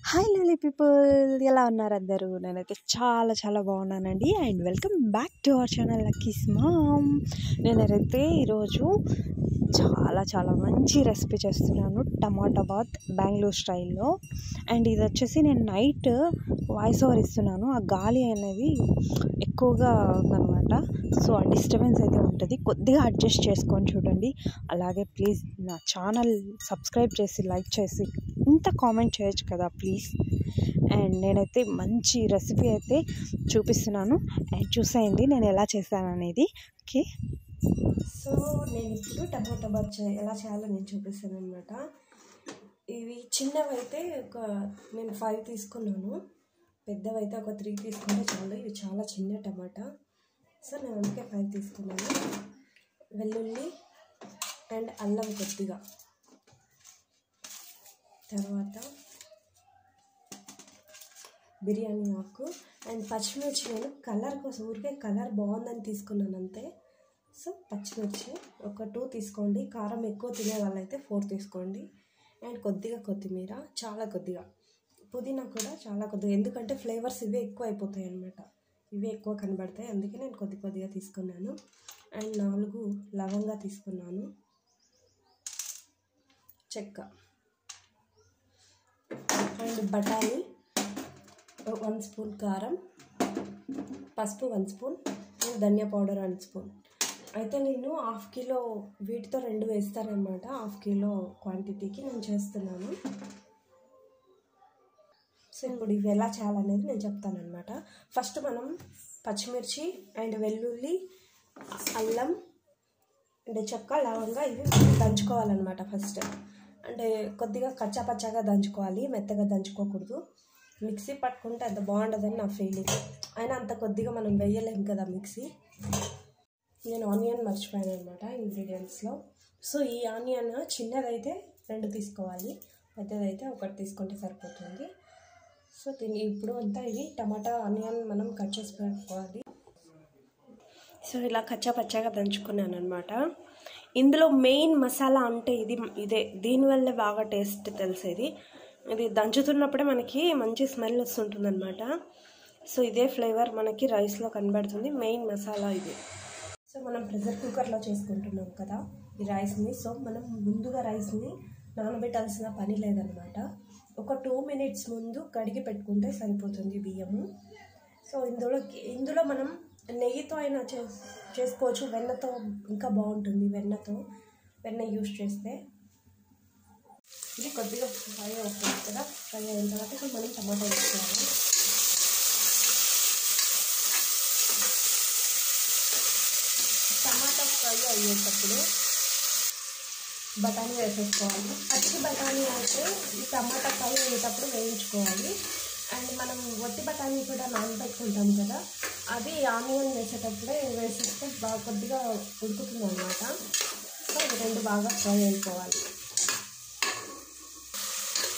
Hi lovely people, ఎలా ఉన్నారు అందరూ? నేనైతే చాలా చాలా బాగున్నానండి. And welcome back to our channel Lucky's mom. నేనైతే ఈరోజు చాలా చాలా మంచి రెసిపీ చేస్తున్నాను, టమాటా బాత్ బెంగళూరు స్టైల్లో. అండ్ ఇది వచ్చేసి నేను నైట్ వాయిస్ ఓవర్ ఇస్తున్నాను, ఆ గాలి అనేది ఎక్కువగా ఉందన్నమాట. సో ఆ డిస్టర్బెన్స్ అయితే ఉంటుంది, కొద్దిగా అడ్జస్ట్ చేసుకొని చూడండి. అలాగే ప్లీజ్ నా ఛానల్ సబ్స్క్రైబ్ చేసి లైక్ చేసి ఇంత కామెంట్ చేయొచ్చు కదా ప్లీజ్. అండ్ నేనైతే మంచి రెసిపీ అయితే చూపిస్తున్నాను, అండ్ చూసేయండి నేను ఎలా చేశాను అనేది. ఓకే, సో నేను ఇప్పుడు టమాటా బాత్ ఎలా చేయాలో నేను చూపిస్తాను అనమాట. ఇవి చిన్నవైతే నేను 5 తీసుకున్నాను, పెద్దవైతే ఒక 3 తీసుకుంటే చాలు. ఇవి చాలా చిన్న టమాటా, సో నేను అందుకే 5 తీసుకున్నాను. వెల్లుల్లి అండ్ అల్లం కొద్దిగా, తర్వాత బిర్యానీ ఆకు అండ్ పచ్చిమిర్చి. నేను కలర్ కోసం, ఊరికే కలర్ బాగుందని తీసుకున్నాను అంతే. సో పచ్చిమిర్చి ఒక 2 తీసుకోండి, కారం ఎక్కువ తినే వాళ్ళైతే 4 తీసుకోండి. అండ్ కొద్దిగా కొత్తిమీర, చాలా కొద్దిగా. పుదీనా కూడా చాలా కొద్దిగా, ఎందుకంటే ఫ్లేవర్స్ ఇవే ఎక్కువ అయిపోతాయి అన్నమాట, ఇవే ఎక్కువ కనబడతాయి, అందుకే నేను కొద్దిగా తీసుకున్నాను. అండ్ 4 లవంగా తీసుకున్నాను, చెక్క అండ్ బఠానీ 1 స్పూన్, కారం, పసుపు 1 స్పూన్, ధనియా పౌడర్ 1 స్పూన్. అయితే నేను 1/2 కిలో వీటితో 2 వేస్తానమాట. 1/2 కిలో క్వాంటిటీకి నేను చేస్తున్నాను. సో ఇప్పుడు ఇవి ఎలా చేయాలనేది నేను చెప్తానమాట. ఫస్ట్ మనం పచ్చిమిర్చి అండ్ వెల్లుల్లి, అల్లం అండ్ చెక్క, లవంగా ఇవి దంచుకోవాలన్నమాట ఫస్ట్. అంటే కొద్దిగా కచ్చాపచ్చాగా దంచుకోవాలి, మెత్తగా దంచుకోకూడదు. మిక్సీ పట్టుకుంటే అంత బాగుంటుందని నా ఫీలింగ్, అయినా అంత కొద్దిగా మనం వేయలేం కదా మిక్సీ. నేను ఆనియన్ మర్చిపోయాను అనమాట ఇంగ్రీడియంట్స్లో. సో ఈ ఆనియన్ చిన్నదైతే 2 తీసుకోవాలి, పెద్దదైతే 1 తీసుకుంటే సరిపోతుంది. సో దీన్ని ఇప్పుడు అంతా ఇది టమాటా ఆనియన్ మనం కట్ చేసి పెట్టుకోవాలి. సో ఇలా కచ్చాపచ్చాగా దంచుకున్నాను అనమాట. ఇందులో మెయిన్ మసాలా అంటే ఇదే, దీనివల్లే బాగా టేస్ట్ తెలిసేది. ఇది దంచుతున్నప్పుడే మనకి మంచి స్మెల్ వస్తుంటుంది అనమాట. సో ఇదే ఫ్లేవర్ మనకి రైస్లో కనబడుతుంది, మెయిన్ మసాలా ఇది. సో మనం ప్రెషర్ కుక్కర్లో చేసుకుంటున్నాం కదా ఈ రైస్ని. సో మనం ముందుగా రైస్ని నానబెట్టాల్సిన పని లేదనమాట. ఒక 2 మినిట్స్ ముందు కడిగి పెట్టుకుంటే సరిపోతుంది బియ్యము. సో ఇందులో మనం నెయ్యితో అయినా చేసుకోవచ్చు, వెన్నతో ఇంకా బాగుంటుంది. వెన్న యూజ్ చేస్తే. ఇది కొద్దిగా ఫ్రై అవుతుంది కదా, ఫ్రై అయిన తర్వాత ఇప్పుడు మనం టమాటా వేసుకోవాలి. టమాటా ఫ్రై అయ్యేటప్పుడు బఠానీ వేసేసుకోవాలి. పచ్చి బఠానీ అయితే ఈ టమాటా ఫ్రై అయ్యేటప్పుడు వేయించుకోవాలి. అండ్ మనం వట్టి బఠానీ కూడా నానబెట్టుకుంటాం కదా, అది ఆనియన్ వేసేటప్పుడే వేసేస్తే బాగా కొద్దిగా ఉడుకుతుంది అన్నమాట. సో ఇవి 2 బాగా ఫ్రై అయిపోవాలి.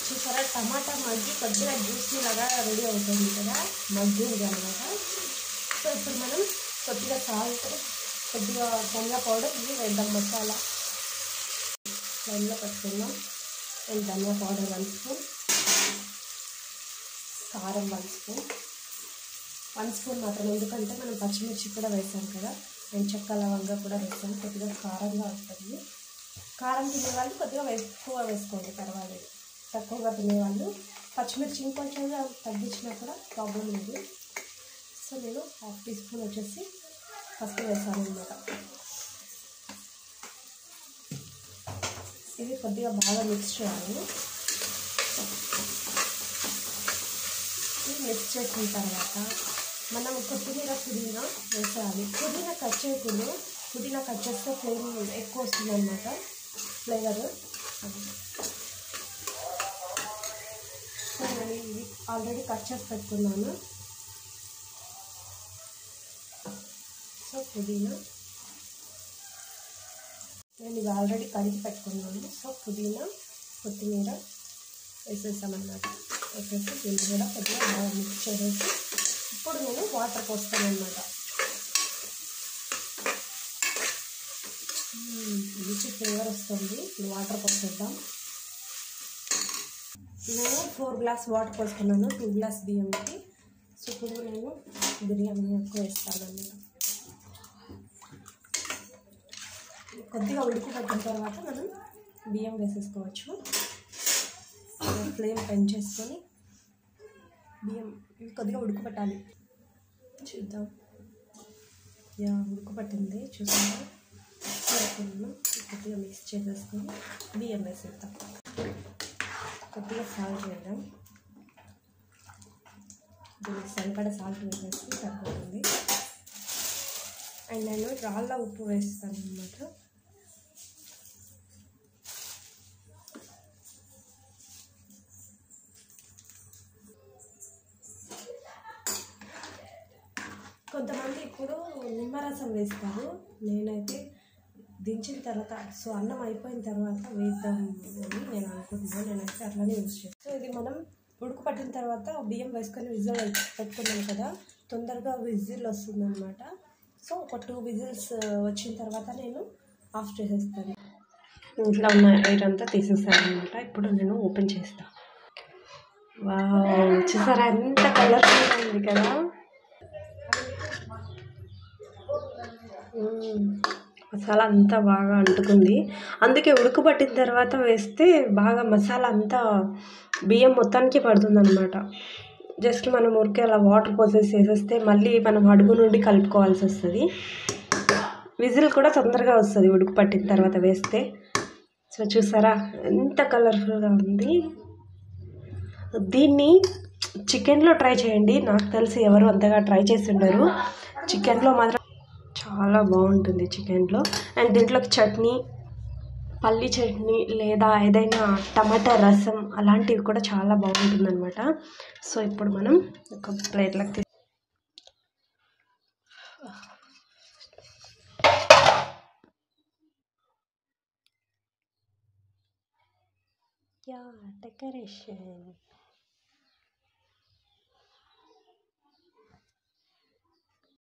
చూసారా, టమాటా మగ్గి కొద్దిగా జ్యూసీ లాగా రెడీ అవుతుంది కదా, మగ్గింది అనమాట. సో ఇప్పుడు మనం కొద్దిగా సాల్ట్, కొద్దిగా ధనియా పౌడర్ ఇవి వేద్దాం. మసాలా ఫ్రైలో పెట్టుకుందాం. అండ్ ధనియా పౌడర్ 1 స్పూన్, కారం 1 స్పూన్, 1 స్పూన్ మాత్రం, ఎందుకంటే మనం పచ్చిమిర్చి కూడా వేసాం కదా. అండ్ చెక్క లవంగా కూడా వేసాం, కొద్దిగా కారంగా వస్తుంది. కారం తినేవాళ్ళు కొద్దిగా ఎక్కువ వేసుకోండి, పర్వాలేదు. తక్కువగా తినేవాళ్ళు పచ్చిమిర్చి ఇంకొంచెం తగ్గించినా కూడా ప్రాబ్లం లేదు. సో నేను 1/2 టీ స్పూన్ వచ్చేసి పసుపు వేసాను అన్నమాట. ఇది కొద్దిగా బాగా మిక్స్ చేయాలి. మిక్స్ చేసిన తర్వాత మనం కొత్తిమీర, పుదీనా వేసేయాలి. పుదీనా కట్ చేయకూడదు, పుదీనా కట్ చేస్తే ఫ్లేవర్ ఎక్కువ వస్తుంది అన్నమాట, ఫ్లేవర్. సో నేను ఇది ఆల్రెడీ కట్ చేసి పెట్టుకున్నాను. సో పుదీనా నేను ఇది ఆల్రెడీ కడిగి పెట్టుకున్నాను. సో పుదీనా, కొత్తిమీర వేసేసామన్నమాట. వేసేసి దీన్ని కూడా కొద్దిగా బాగా మిక్స్ చేసేసి ఇప్పుడు నేను వాటర్ పోస్తానమాట. మంచి ఫ్లేవర్ వస్తుంది. ఇప్పుడు వాటర్ పోసేద్దాం. నేను 4 గ్లాస్ వాటర్ పోసుకున్నాను 2 గ్లాస్ బియ్యంకి. సో ఇప్పుడు నేను బిర్యానీ ఎక్కువ వేస్తాను అన్నమాట. కొద్దిగా ఉడికిపట్టిన తర్వాత మనం బియ్యం వేసేసుకోవచ్చు. ఫ్లేమ్ పెంచేసుకొని బియ్యం ఇవి కొద్దిగా ఉడకపట్టాలి. చూద్దాం. ఉడకపట్టింది చూసాను. కొద్దిగా మిక్స్ చేసేసుకొని బియ్యం వేసేద్దాం. కొద్దిగా సాల్ట్ వేద్దాం. దీనికి సరిపడా సాల్ట్ వేసేసి సరిపోతుంది. అండ్ నేను రాళ్ళ ఉప్పు వేస్తాను అన్నమాట. కొంతమంది ఇప్పుడు నిమ్మరసం వేస్తారు. నేనైతే దించిన తర్వాత అన్నం అయిపోయిన తర్వాత వేద్దాం అని నేను అనుకుంటున్నాను. నేనైతే అట్లనే యూజ్ చేస్తాను. సో ఇది మనం ఉడకపట్టిన తర్వాత బియ్యం వేసుకొని విజిల్ పెట్టుకున్నాం కదా, తొందరగా విజిల్ వస్తుంది అనమాట. సో ఒక 2 విజిల్స్ వచ్చిన తర్వాత నేను ఆఫ్ చేసేస్తాను. ఇంట్లో ఉన్న ఎయిర్ అంతా తీసేస్తాను అనమాట. ఇప్పుడు నేను ఓపెన్ చేస్తాను. వావ్, చూసారా ఎంత కలర్ఫుల్గా ఉంది కదా. మసాలా అంతా బాగా అంటుకుంది. అందుకే ఉడకబట్టిన తర్వాత వేస్తే బాగా మసాలా అంతా బియ్యం మొత్తానికి పడుతుంది అనమాట. జస్ట్ మనం ఉడికే అలా వాటర్ పోసేసి వేసేస్తే మళ్ళీ మనం అడుగు నుండి కలుపుకోవాల్సి వస్తుంది. విజిల్ కూడా తొందరగా వస్తుంది ఉడకపట్టిన తర్వాత వేస్తే. సో చూసారా ఎంత కలర్ఫుల్గా ఉంది. దీన్ని చికెన్లో ట్రై చేయండి. నాకు తెలిసి ఎవరు అంతగా ట్రై చేసి ఉండరు. చికెన్లో మాత్రం చాలా బాగుంటుంది చికెన్లో. అండ్ దీంట్లోకి చట్నీ, పల్లి చట్నీ లేదా ఏదైనా టమాటా రసం అలాంటివి కూడా చాలా బాగుంటుంది అనమాట. సో ఇప్పుడు మనం ఒక ప్లేట్లోకి డెకరేషన్